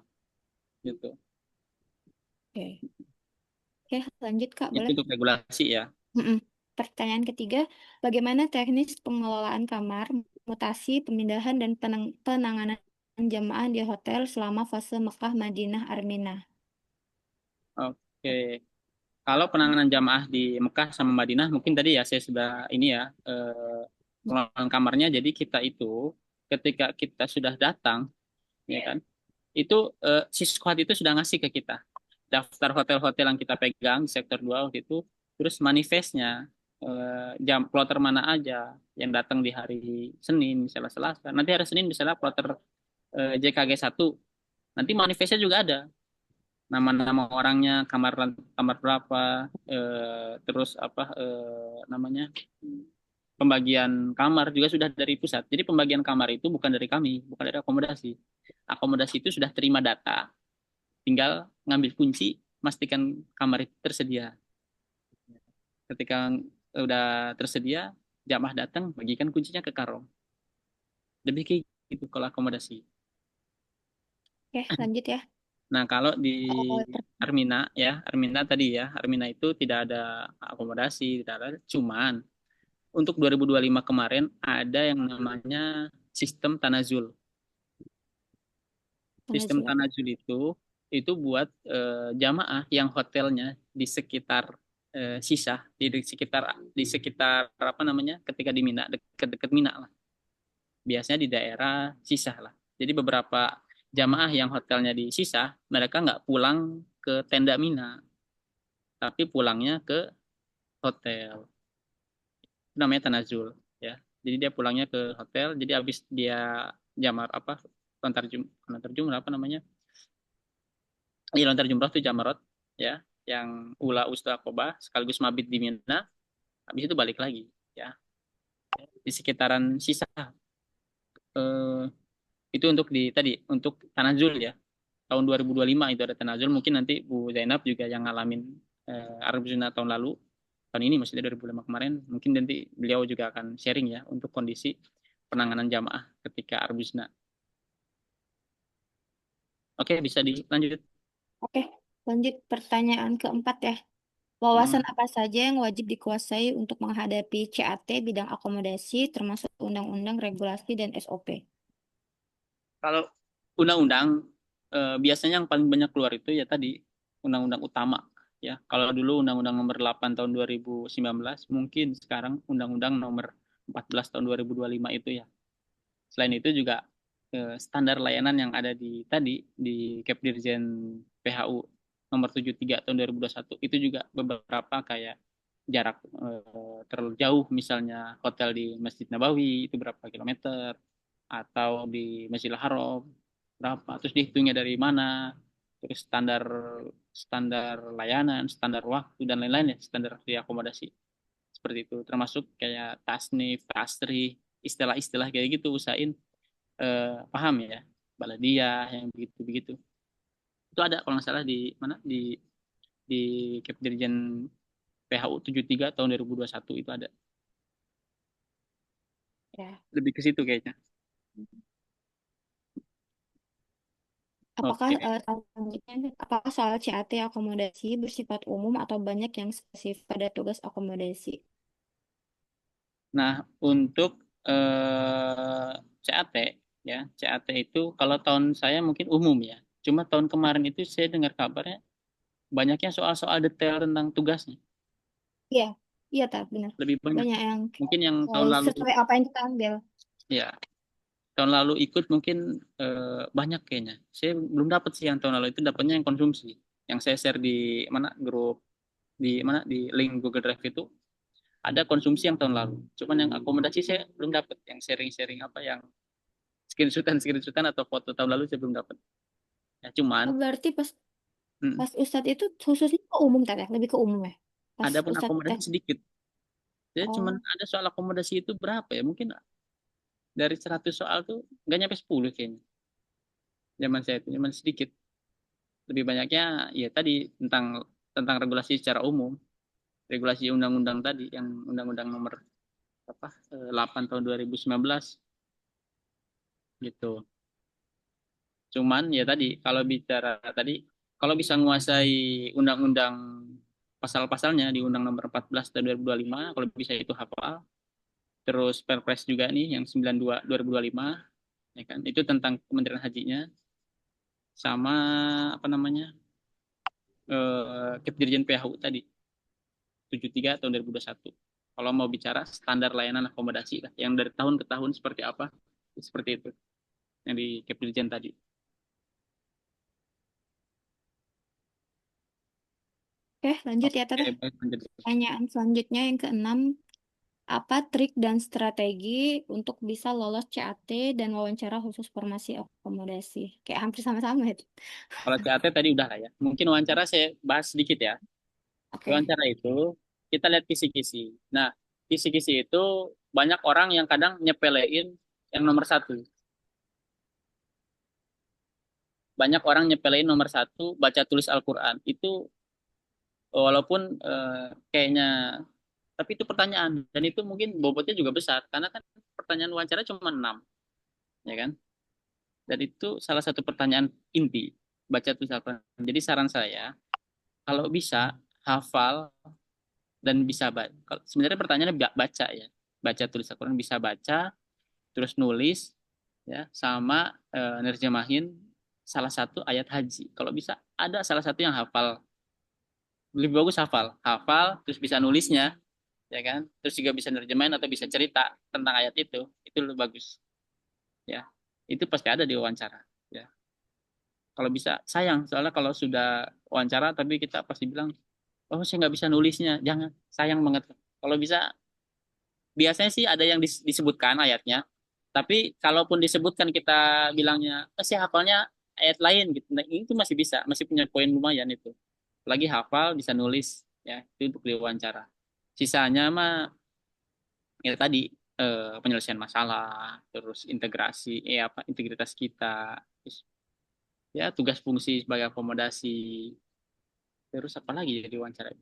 gitu. Oke, oke, lanjut Kak, Itu boleh? untuk regulasi ya. Mm-mm. Pertanyaan ketiga, bagaimana teknis pengelolaan kamar, mutasi, pemindahan, dan penanganan jamaah di hotel selama fase Mekah, Madinah, Arminah? Oke. Kalau penanganan jamaah di Mekah sama Madinah, mungkin tadi ya saya sudah ini ya pengelolaan kamarnya. Jadi kita itu ketika kita sudah datang, ya kan, itu si squad itu sudah ngasih ke kita daftar hotel-hotel yang kita pegang di sektor 2 waktu itu, terus manifestnya jam kloter mana aja yang datang di hari Senin, misalnya Selasa. Nanti hari Senin misalnya kloter JKG 1, nanti manifestnya juga ada nama-nama orangnya, kamar berapa, terus apa namanya pembagian kamar juga sudah dari pusat. Jadi pembagian kamar itu bukan dari kami, bukan dari akomodasi. Akomodasi itu sudah terima data, tinggal ngambil kunci, pastikan kamar itu tersedia. Ketika udah tersedia, jamaah datang, bagikan kuncinya ke karo. Lebih kayak gitu kalau akomodasi. Oke, lanjut ya. Nah, kalau di Oh, Armina ya, Armina tadi ya, Armina itu tidak ada akomodasi, tidak ada. Cuman untuk 2025 kemarin ada yang namanya sistem tanazul. Sistem Tanazul. tanazul itu buat jamaah yang hotelnya di sekitar Sisah, di sekitar apa namanya? Ketika di Mina, dekat-dekat Mina lah. Biasanya di daerah Sisah lah. Jadi beberapa jamaah yang hotelnya di Sisah, mereka nggak pulang ke tenda Mina, tapi pulangnya ke hotel. Itu namanya tanazul ya. Jadi dia pulangnya ke hotel, jadi habis dia jamar apa lontar jumrah apa namanya? Iya, lontar jumrah itu jamarot ya, yang ula usta akobah sekaligus mabit di Mina, habis itu balik lagi ya di sekitaran sisa eh, itu untuk di tadi untuk tanazul ya. Tahun 2025 itu ada tanazul, mungkin nanti Bu Zainab juga yang ngalamin Arab Zuna tahun lalu, tahun ini maksudnya 2005 kemarin, mungkin nanti beliau juga akan sharing ya untuk kondisi penanganan jamaah ketika Arab Zuna. Oke, bisa dilanjut. Oke, lanjut pertanyaan keempat ya. Wawasan Hmm. apa saja yang wajib dikuasai untuk menghadapi CAT bidang akomodasi, termasuk undang-undang, regulasi, dan SOP? Kalau undang-undang biasanya yang paling banyak keluar itu ya tadi undang-undang utama ya. Kalau dulu undang-undang nomor 8 tahun 2019, mungkin sekarang undang-undang nomor 14 tahun 2025 itu ya. Selain itu juga standar layanan yang ada di tadi di Kepdirjen PHU nomor 73 tahun 2021 itu juga beberapa kayak jarak terlalu jauh, misalnya hotel di Masjid Nabawi itu berapa kilometer, atau di Masjidil Haram berapa, terus dihitungnya dari mana, terus standar standar layanan, standar waktu dan lain-lain ya, standar di akomodasi seperti itu, termasuk kayak tasnif, tasri, istilah-istilah kayak gitu usahain paham ya, baladiah yang begitu-begitu. Itu ada kalau nggak salah di mana di Kepdirjen PHU 73 tahun 2021 itu ada. Ya. Lebih ke situ kayaknya. Apakah Oke. selanjutnya, apakah soal CAT akomodasi bersifat umum atau banyak yang spesifik pada tugas akomodasi? Nah, untuk CAT ya, CAT itu kalau tahun saya mungkin umum ya. Cuma tahun kemarin itu saya dengar kabarnya banyaknya soal-soal detail tentang tugasnya. Iya, iya tak benar. Lebih banyak. Banyak yang Mungkin yang tahun lalu sesuai apa yang kita ambil. ya, tahun lalu ikut mungkin banyak kayaknya. Saya belum dapat sih yang tahun lalu itu, dapatnya yang konsumsi. Yang saya share di mana grup, di mana di link Google Drive itu ada konsumsi yang tahun lalu. Cuman yang akomodasi saya belum dapat, yang sharing-sharing apa yang screenshotan atau foto tahun lalu saya belum dapat. Ya cuman Oh, berarti pas mm, pas Ustadz itu khususnya ke umum tak ya? Lebih ke umum ya? Pas ada pun Ustadz akomodasi sedikit. Jadi cuman oh, ada soal akomodasi itu berapa ya? Mungkin dari 100 soal tuh nggak nyampe 10 kayaknya. Zaman saya itu cuman sedikit. Lebih banyaknya ya tadi tentang tentang regulasi secara umum, regulasi undang-undang tadi yang undang-undang nomor apa 8 tahun 2019 gitu. Cuman ya tadi kalau bicara tadi kalau bisa menguasai undang-undang pasal-pasalnya di Undang Nomor 14 tahun 2025, kalau bisa itu hafal. Terus Perpres juga nih yang 92 2025 ya kan. Itu tentang Kementerian Hajinya sama apa namanya? Kepdirjen PHU tadi 73 tahun 2021. Kalau mau bicara standar layanan akomodasi lah yang dari tahun ke tahun seperti apa? Seperti itu yang di Kepdirjen tadi. oke lanjut ya Oke, Teteh. baik lanjut. Pertanyaan selanjutnya yang keenam, apa trik dan strategi untuk bisa lolos CAT dan wawancara khusus formasi akomodasi? Kayak hampir sama-sama itu. Kalau CAT tadi udah lah ya. Mungkin wawancara saya bahas sedikit ya. Di Oke. wawancara itu kita lihat kisi-kisi. Nah, kisi-kisi itu banyak orang yang kadang nyepelein yang nomor satu. Banyak orang nyepelein nomor satu baca tulis Al-Quran. Itu walaupun kayaknya, tapi itu pertanyaan. Dan itu mungkin bobotnya juga besar. Karena kan pertanyaan wawancara cuma 6. Ya kan? Dan itu salah satu pertanyaan inti. Baca tulis Al-Quran. Jadi saran saya, kalau bisa hafal dan bisa baca. Sebenarnya pertanyaannya baca ya. Baca tulis Al-Quran bisa baca, terus nulis ya sama nerjemahin salah satu ayat haji. Kalau bisa ada salah satu yang hafal, lebih bagus hafal, hafal terus bisa nulisnya, ya kan? Terus juga bisa nerjemahin atau bisa cerita tentang ayat itu lebih bagus, ya. Itu pasti ada di wawancara, ya. Kalau bisa sayang, soalnya kalau sudah wawancara tapi kita pasti bilang, oh saya nggak bisa nulisnya, jangan, sayang banget. Kalau bisa, biasanya sih ada yang disebutkan ayatnya, tapi kalaupun disebutkan kita bilangnya, oh, saya hafalnya ayat lain gitu. Nah, itu masih bisa, masih punya poin lumayan itu. Lagi hafal, bisa nulis, ya itu untuk diwawancara. Sisanya mah ya tadi penyelesaian masalah, terus integrasi, apa integritas kita, terus ya tugas fungsi sebagai akomodasi, terus apa lagi ya di wawancara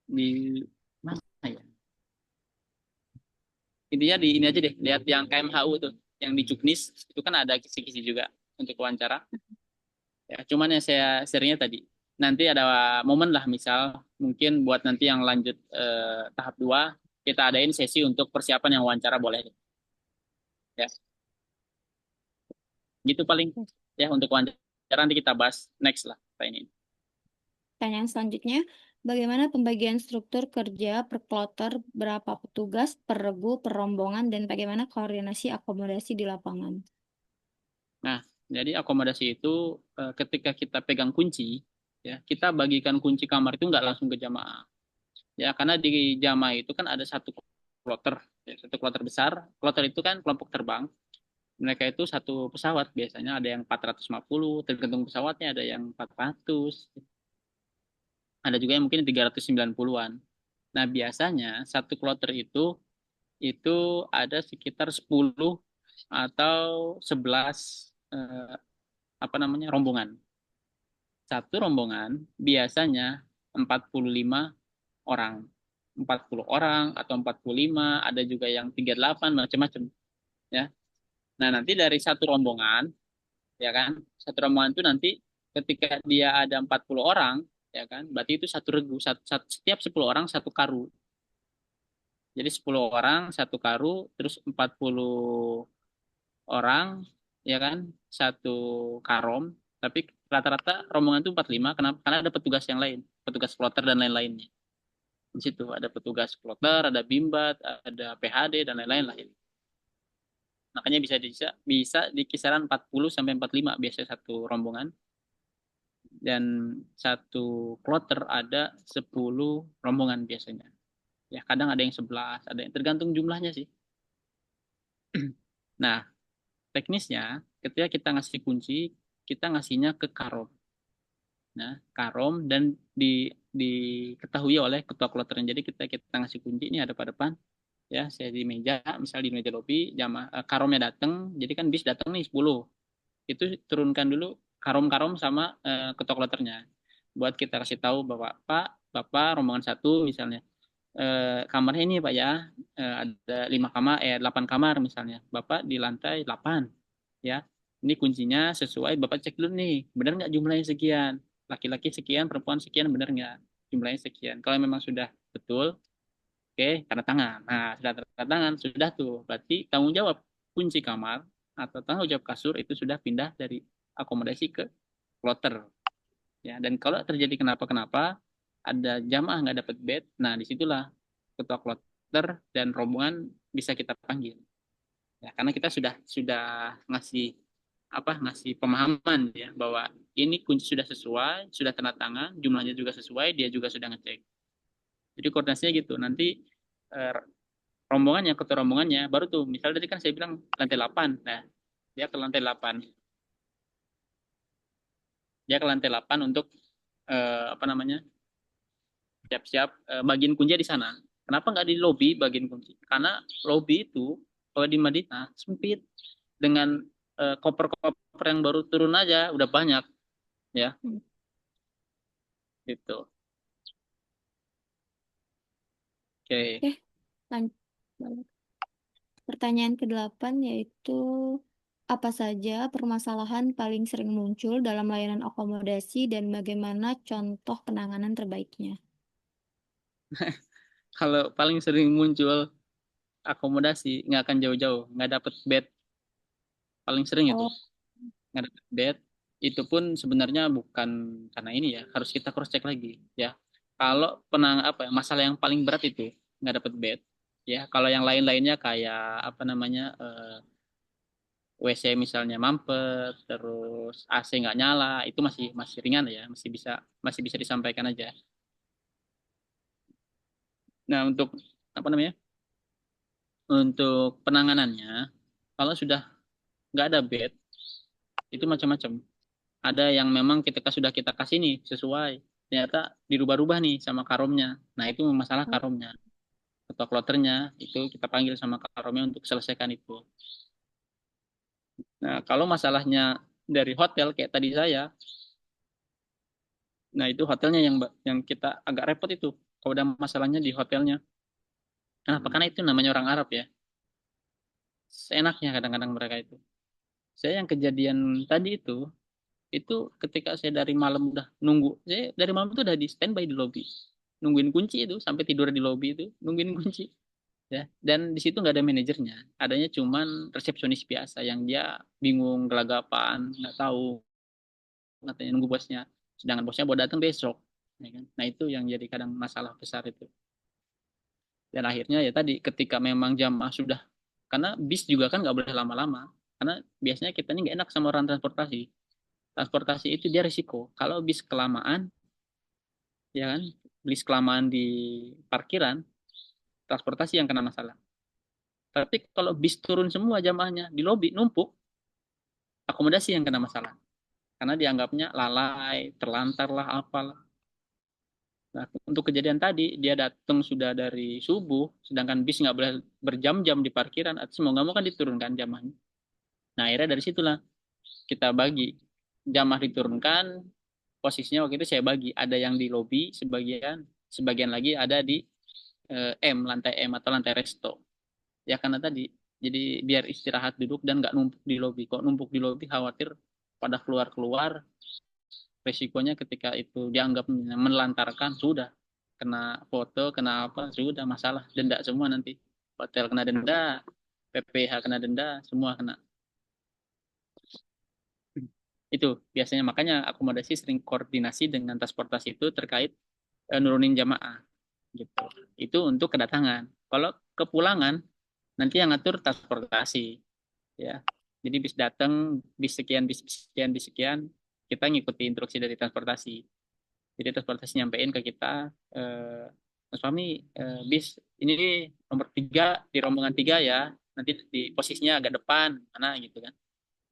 di mana ya? Intinya di ini aja deh, lihat yang KMHU tuh, yang di Juknis itu kan ada kisi-kisi juga untuk wawancara. Ya, cuman yang saya sharingnya tadi, nanti ada momen lah misal mungkin buat nanti yang lanjut tahap 2 kita adain sesi untuk persiapan yang wawancara boleh ya. Gitu paling ya untuk wawancara nanti kita bahas next lah kayak ini. Pertanyaan selanjutnya, bagaimana pembagian struktur kerja per kloter, berapa petugas, per regu, per rombongan, dan bagaimana koordinasi akomodasi di lapangan? Nah, jadi akomodasi itu ketika kita pegang kunci ya kita bagikan kunci kamar itu nggak langsung ke jamaah ya, karena di jamaah itu kan ada satu kloter ya, satu kloter besar. Kloter itu kan kelompok terbang. Mereka itu satu pesawat biasanya ada yang 450, tergantung pesawatnya ada yang 400, ada juga yang mungkin 390-an. Nah, biasanya satu kloter itu ada sekitar 10 atau 11 apa namanya rombongan. Satu rombongan biasanya 45 orang. 40 orang atau 45, ada juga yang 38 macam-macam ya. Nah, nanti dari satu rombongan ya kan, satu rombongan itu nanti ketika dia ada 40 orang ya kan, berarti itu satu regu, setiap 10 orang satu karu. Jadi 10 orang satu karu, terus 40 orang ya kan, satu karom, tapi rata-rata rombongan itu 45. Kenapa? Karena ada petugas yang lain, petugas kloter dan lain-lainnya. Di situ ada petugas kloter, ada bimbat, ada PHD dan lain-lain lah. Makanya bisa di kisaran 40 sampai 45 biasanya satu rombongan, dan satu kloter ada 10 rombongan biasanya. Ya, kadang ada yang 11, ada yang tergantung jumlahnya sih. Nah, teknisnya ketika kita ngasih kunci, kita ngasihnya ke karom. Nah, karom dan diketahui oleh ketua kloternya. Jadi kita ngasih kunci ini ada pada depan, ya saya di meja, misal di meja lobi, karomnya datang, jadi kan bis datang nih 10, itu turunkan dulu karom-karom sama ketua kloternya, buat kita kasih tahu bahwa Pak, Bapak rombongan satu misalnya, kamarnya ini Pak ya, ada 5 kamar, 8 kamar misalnya, Bapak di lantai 8 ya, ini kuncinya sesuai, Bapak cek dulu nih benar nggak jumlahnya sekian, laki-laki sekian, perempuan sekian, benar nggak jumlahnya sekian. Kalau memang sudah betul, oke, tanda tangan. Nah, sudah tanda tangan, sudah tuh. Berarti tanggung jawab kunci kamar atau tanggung jawab kasur itu sudah pindah dari akomodasi ke kloter. Ya, dan kalau terjadi kenapa-kenapa, ada jamaah nggak dapat bed, nah disitulah ketua kloter dan rombongan bisa kita panggil. Ya, karena kita sudah ngasih ngasih pemahaman ya bahwa ini kunci sudah sesuai, sudah tanda tangan, jumlahnya juga sesuai, dia juga sudah ngecek. Jadi koordinasinya gitu. Nanti eh, rombongannya, ketua rombongannya, baru tuh, misalnya tadi kan saya bilang lantai 8, nah dia ke lantai 8, dia ke lantai 8 untuk apa namanya, siap-siap bagian kunci di sana. Kenapa nggak di lobi bagian kunci? Karena lobi itu kalau di Madinah sempit, dengan koper-koper yang baru turun aja udah banyak ya, gitu. Oke. Oke, lanjut. Pertanyaan ke-8 yaitu apa saja permasalahan paling sering muncul dalam layanan akomodasi dan bagaimana contoh penanganan terbaiknya? Kalau paling sering muncul akomodasi nggak akan jauh-jauh, nggak dapet bed, paling sering itu Oh, nggak dapet bed. Itu pun sebenarnya bukan karena ini ya, harus kita cross check lagi ya. Kalau masalah yang paling berat itu nggak dapet bed ya. Kalau yang lain-lainnya kayak apa namanya, WC misalnya mampet, terus AC nggak nyala, itu masih masih ringan ya, masih bisa disampaikan aja. Nah, untuk apa namanya, untuk penanganannya, kalau sudah nggak ada bed, itu macam-macam. Ada yang memang ketika sudah kita kasih nih sesuai, ternyata dirubah-rubah nih sama karomnya. Nah, itu masalah karomnya. Ketua kloternya itu kita panggil sama karomnya untuk selesaikan itu. Nah, kalau masalahnya dari hotel kayak tadi saya, nah itu hotelnya yang kita agak repot itu. Kalau udah masalahnya di hotelnya. Kenapa? Karena itu namanya orang Arab ya. Seenaknya kadang-kadang mereka itu. Saya yang kejadian tadi itu ketika saya dari malam udah nunggu, saya dari malam itu udah di standby di lobi, nungguin kunci itu, sampai tidur di lobi itu nungguin kunci ya. Dan di situ nggak ada manajernya, adanya cuman resepsionis biasa yang dia bingung gelagapan, nggak tahu, katanya nunggu bosnya, sedangkan bosnya baru datang besok ya kan? Nah itu yang jadi kadang masalah besar itu. Dan akhirnya ya tadi ketika memang jamaah sudah, karena bis juga kan nggak boleh lama-lama, karena biasanya kita ini nggak enak sama orang transportasi. Transportasi itu dia risiko. Kalau bis kelamaan, ya kan, bis kelamaan di parkiran, transportasi yang kena masalah. Tapi kalau bis turun semua jamaahnya di lobi numpuk, akomodasi yang kena masalah. Karena dianggapnya lalai, terlantar lah, apalah. Nah, untuk kejadian tadi, dia datang sudah dari subuh, sedangkan bis nggak boleh berjam-jam di parkiran, atau mau nggak mau kan diturunkan jamaahnya. Nah, akhirnya dari situlah kita bagi. Jamaah diturunkan, posisinya waktu itu saya bagi. Ada yang di lobi, sebagian lagi ada di lantai M atau lantai resto. Ya karena tadi, jadi biar istirahat duduk dan nggak numpuk di lobi. Kok numpuk di lobi, khawatir pada keluar-keluar, resikonya ketika itu dianggap menelantarkan, sudah kena foto, kena apa, sudah masalah, denda semua nanti. Hotel kena denda, PPH kena denda, semua kena. Itu biasanya, makanya akomodasi sering koordinasi dengan transportasi itu terkait nurunin jamaah gitu. Itu untuk kedatangan. Kalau kepulangan nanti yang ngatur transportasi ya. Jadi bis datang, bis sekian, bis sekian, bis sekian, kita ngikuti instruksi dari transportasi. Jadi transportasi nyampein ke kita, Mas Fahmi, bis ini nomor 3 di rombongan 3 ya, nanti di posisinya agak depan mana gitu kan.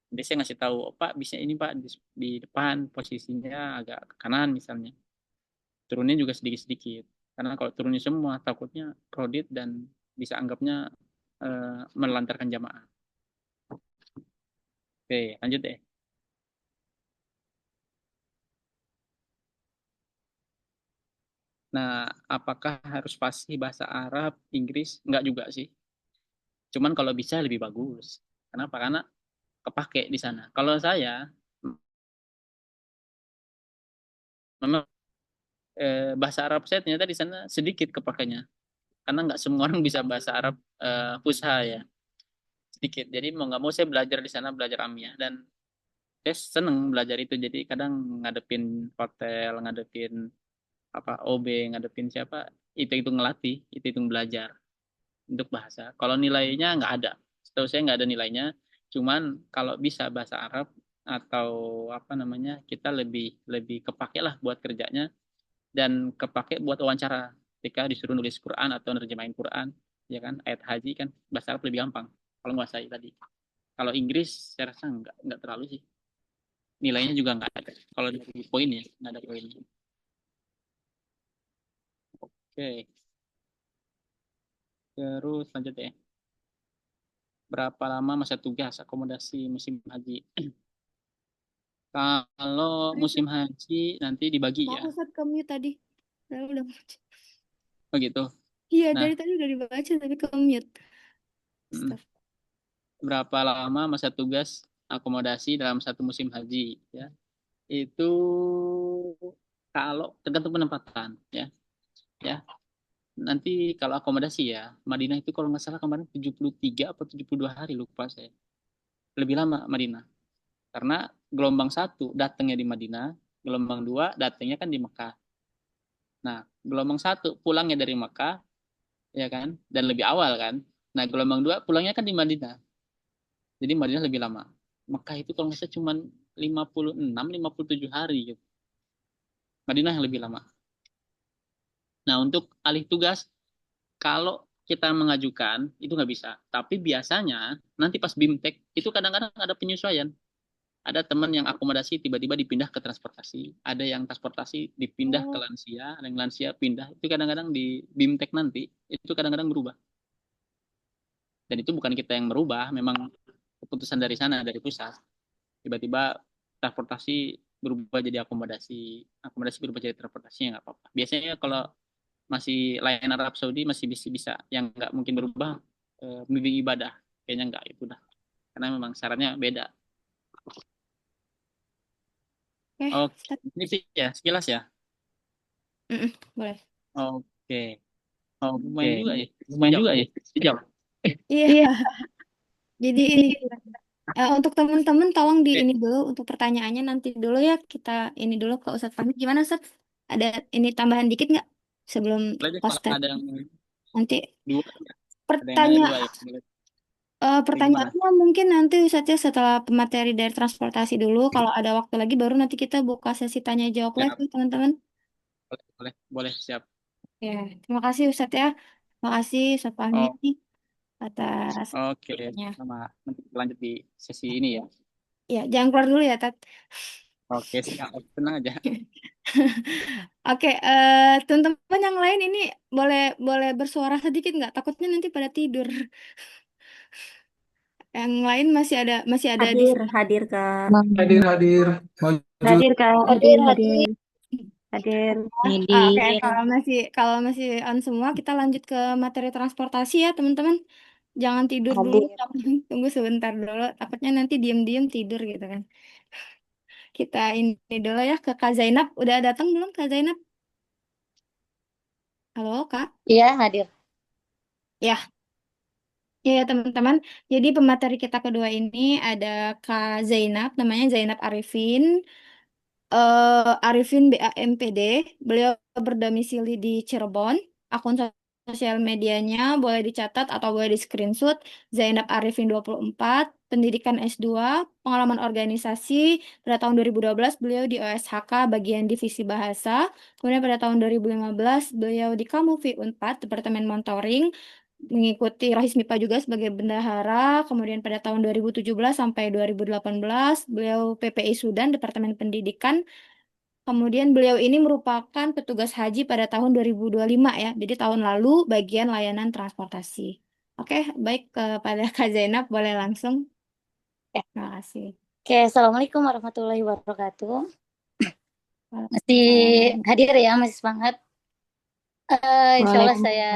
Nanti saya ngasih tahu, oh, Pak bisnya ini Pak di depan, posisinya agak ke kanan misalnya. Turunnya juga sedikit-sedikit, karena kalau turunnya semua takutnya crowded dan bisa anggapnya menelantarkan jamaah. Oke, lanjut deh. Nah, apakah harus fasih bahasa Arab, Inggris? Enggak juga sih. Cuman kalau bisa lebih bagus. Kenapa? Karena kepake di sana. Kalau saya, memang bahasa Arab saya ternyata di sana sedikit kepakainya. Karena nggak semua orang bisa bahasa Arab fusha ya. Sedikit. Jadi mau nggak mau saya belajar di sana, belajar Amiyah. Dan saya seneng belajar itu. Jadi kadang ngadepin hotel, ngadepin apa OB, ngadepin siapa, itu ngelatih, itu belajar untuk bahasa. Kalau nilainya nggak ada, setahu saya nggak ada nilainya. Cuman kalau bisa bahasa Arab atau apa namanya, kita lebih lebih kepake lah buat kerjanya dan kepake buat wawancara ketika disuruh nulis Quran atau nerjemahin Quran, ya kan, ayat haji kan bahasa Arab lebih gampang kalau nguasai tadi. Kalau Inggris saya rasa nggak terlalu sih, nilainya juga nggak ada. Kalau dari poin ya nggak ada poinnya. Oke, terus lanjut ya. Berapa lama masa tugas akomodasi musim haji? Kalau musim haji nanti dibagi ya. Maaf Ustadz, kamu tadi. Saya udah baca. Oh gitu. Iya, Nah, dari tadi udah dibaca tapi ke mute. Stop. berapa lama masa tugas akomodasi dalam satu musim haji ya? Itu kalau tergantung penempatan ya. Ya. Nanti kalau akomodasi ya, Madinah itu kalau nggak salah kemarin 73 atau 72 hari lupa saya. Lebih lama Madinah. Karena gelombang satu datangnya di Madinah, gelombang dua datangnya kan di Mekah. Nah, gelombang satu pulangnya dari Mekah, ya kan, dan lebih awal kan. Nah, gelombang dua pulangnya kan di Madinah. Jadi Madinah lebih lama. Mekah itu kalau nggak salah cuma 56, 57 hari gitu. Madinah yang lebih lama. Nah, untuk alih tugas, kalau kita mengajukan, itu nggak bisa. Tapi biasanya, nanti pas BIMTEK, itu kadang-kadang ada penyesuaian. Ada teman yang akomodasi tiba-tiba dipindah ke transportasi. Ada yang transportasi dipindah ke lansia. Ada yang lansia pindah. Itu kadang-kadang di BIMTEK nanti, itu kadang-kadang berubah. Dan itu bukan kita yang merubah, memang keputusan dari sana, dari pusat. Tiba-tiba transportasi berubah jadi akomodasi, akomodasi berubah jadi transportasi, ya nggak apa-apa. Biasanya kalau masih layanan Arab Saudi masih bisa, yang nggak mungkin berubah bimbing ibadah, kayaknya nggak itu dah, karena memang syaratnya beda. Oke, ini sih ya sekilas ya. Boleh. Oke, oh lumayan juga ya, sejam. Iya. Jadi ini untuk teman-teman tolong di ini dulu untuk pertanyaannya nanti dulu ya, kita ini dulu ke Ustadz Fahmi. Gimana Ustadz? Ada ini tambahan dikit nggak sebelum Boleh post kalau ada yang nanti dua, ada yang nanya pertanyaan dua ya. Boleh. pertanyaannya mungkin nanti Ustadz ya setelah pemateri dari transportasi dulu. Kalau ada waktu lagi baru nanti kita buka sesi tanya jawab live Siap. ya teman-teman. Boleh siap. Ya, terima kasih Ustadz ya. Terima kasih Ustadz Fahmi. Oh, atas Oke, waktunya. sama. Nanti kita lanjut di sesi ini ya. Ya, jangan keluar dulu ya, Tat. Oke, siap. Tenang aja. Oke, teman-teman yang lain ini boleh boleh bersuara sedikit nggak? Takutnya nanti pada tidur. Yang lain masih ada di Hadir, hadir Kak. Hadir, hadir. Maju. Hadir Kak. Hadir, Hadir, hadir. hadir. Oke, Hadir. kalau masih on semua, kita lanjut ke materi transportasi ya, teman-teman. Jangan tidur dulu, Hadir. tunggu sebentar dulu. Takutnya nanti diem-diem tidur gitu kan. Kita ini dulu ya ke Kak Zainab. Udah datang belum Kak Zainab? Halo, Kak. Iya, hadir. Ya, ya teman-teman. Jadi pemateri kita kedua ini ada Kak Zainab, namanya Zainab Arifin. Arifin BAMPD. Beliau berdomisili di Cirebon. Akun sosial medianya boleh dicatat atau boleh di screenshot. Zainab Arifin 24, pendidikan S2, pengalaman organisasi. Pada tahun 2012 beliau di OSHK bagian divisi bahasa. Kemudian pada tahun 2015 beliau di Kamufi Unpad, Departemen Monitoring, mengikuti Rohis MIPA juga sebagai bendahara. Kemudian pada tahun 2017 sampai 2018 beliau PPI Sudan, Departemen Pendidikan. Kemudian beliau ini merupakan petugas haji pada tahun 2025 ya. Jadi tahun lalu bagian layanan transportasi. Oke, baik kepada Kak Zainab boleh langsung. Ya. Terima kasih. Oke, Assalamualaikum warahmatullahi wabarakatuh. Masih Waalaikumsalam. hadir ya, masih semangat. Insya Allah saya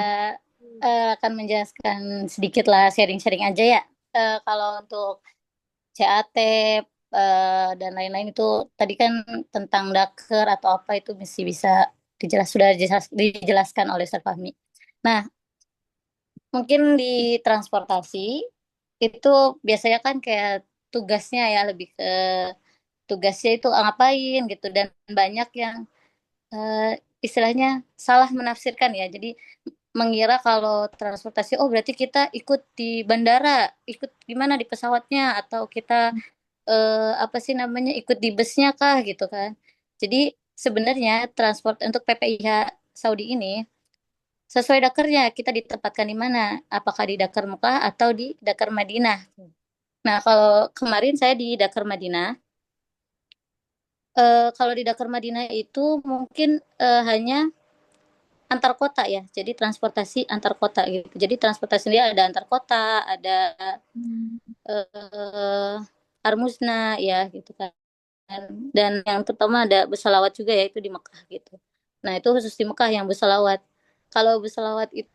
akan menjelaskan sedikit lah, sharing-sharing aja ya. Kalau untuk CAT dan lain-lain itu tadi kan tentang daker atau apa itu masih bisa dijelaskan oleh Ustaz Fahmi. Nah, mungkin di transportasi itu biasanya kan kayak tugasnya ya lebih ke tugasnya itu ngapain gitu dan banyak yang eh, istilahnya salah menafsirkan ya. Jadi mengira kalau transportasi oh berarti kita ikut di bandara, ikut gimana di pesawatnya atau kita apa sih namanya ikut di busnya kah gitu kan. Jadi sebenarnya transport untuk PPIH Saudi ini sesuai dakernya kita ditempatkan di mana? Apakah di Dakar Mekah atau di Dakar Madinah? Nah, kalau kemarin saya di Dakar Madinah, kalau di Dakar Madinah itu mungkin hanya antar kota ya. Jadi transportasi antar kota gitu. Jadi transportasi dia ada antar kota, ada eh, Armusna ya gitu kan. Dan yang terutama ada berselawat juga ya itu di Mekah gitu. Nah, itu khusus di Mekah yang berselawat. Kalau berselawat itu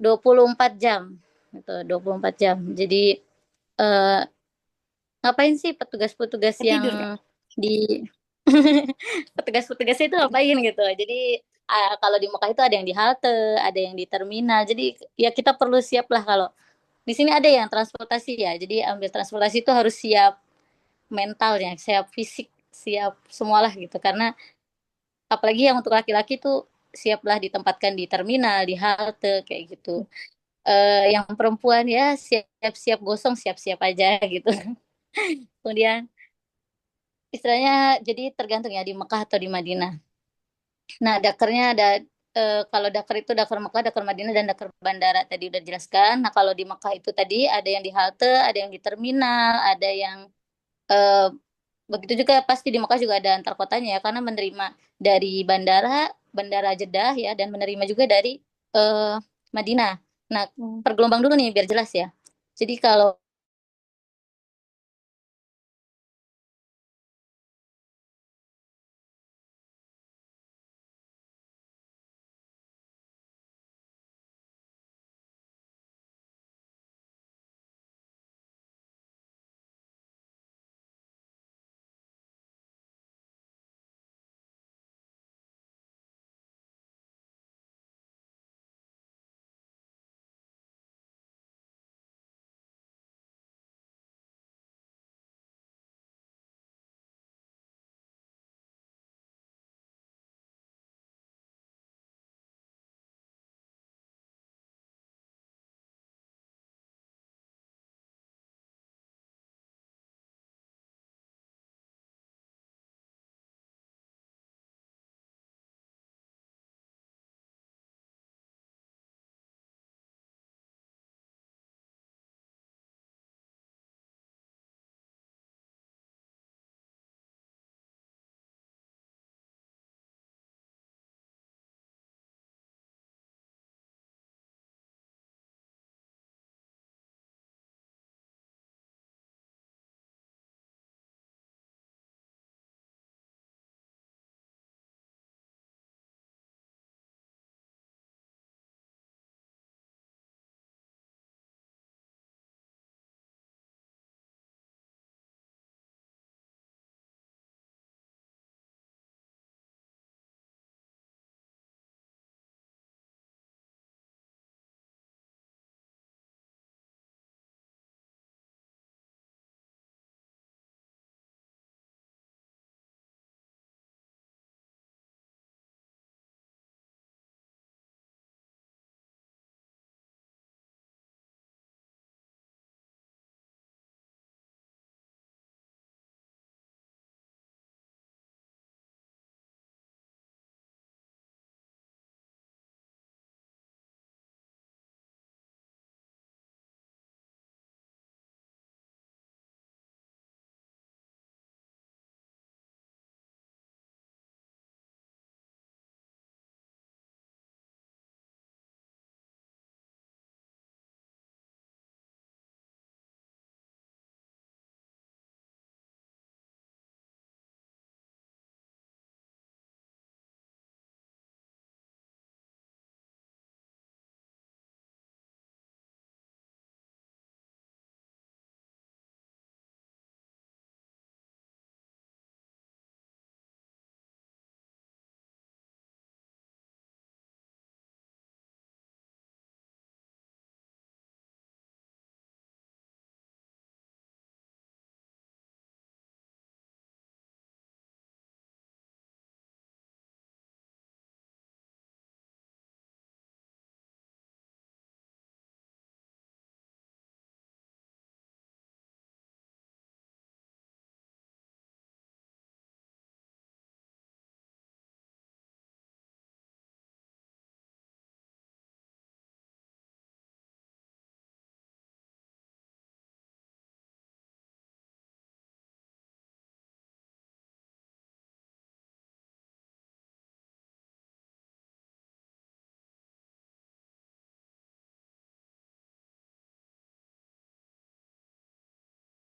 24 jam gitu, 24 jam. Jadi eh, ngapain sih petugas-petugas yang Tidur, Kak. di petugas-petugasnya itu ngapain gitu. Jadi kalau di Mekah itu ada yang di halte, ada yang di terminal. Jadi ya kita perlu siap lah kalau di sini ada yang transportasi ya. Jadi ambil transportasi itu harus siap mentalnya, siap fisik, siap semualah gitu. Karena apalagi yang untuk laki-laki tuh siaplah ditempatkan di terminal, di halte kayak gitu. Yang perempuan ya siap-siap gosong, siap-siap aja gitu. Kemudian istilahnya jadi tergantung ya di Mekah atau di Madinah. Nah, dakernya ada kalau daker itu daker Mekah, daker Madinah dan daker bandara tadi udah dijelaskan. Nah, kalau di Mekah itu tadi ada yang di halte, ada yang di terminal, ada yang eh, begitu juga pasti di Mekah juga ada antar kotanya ya karena menerima dari bandara Jeddah ya dan menerima juga dari eh, Madinah. Nah, per gelombang dulu nih biar jelas ya. Jadi kalau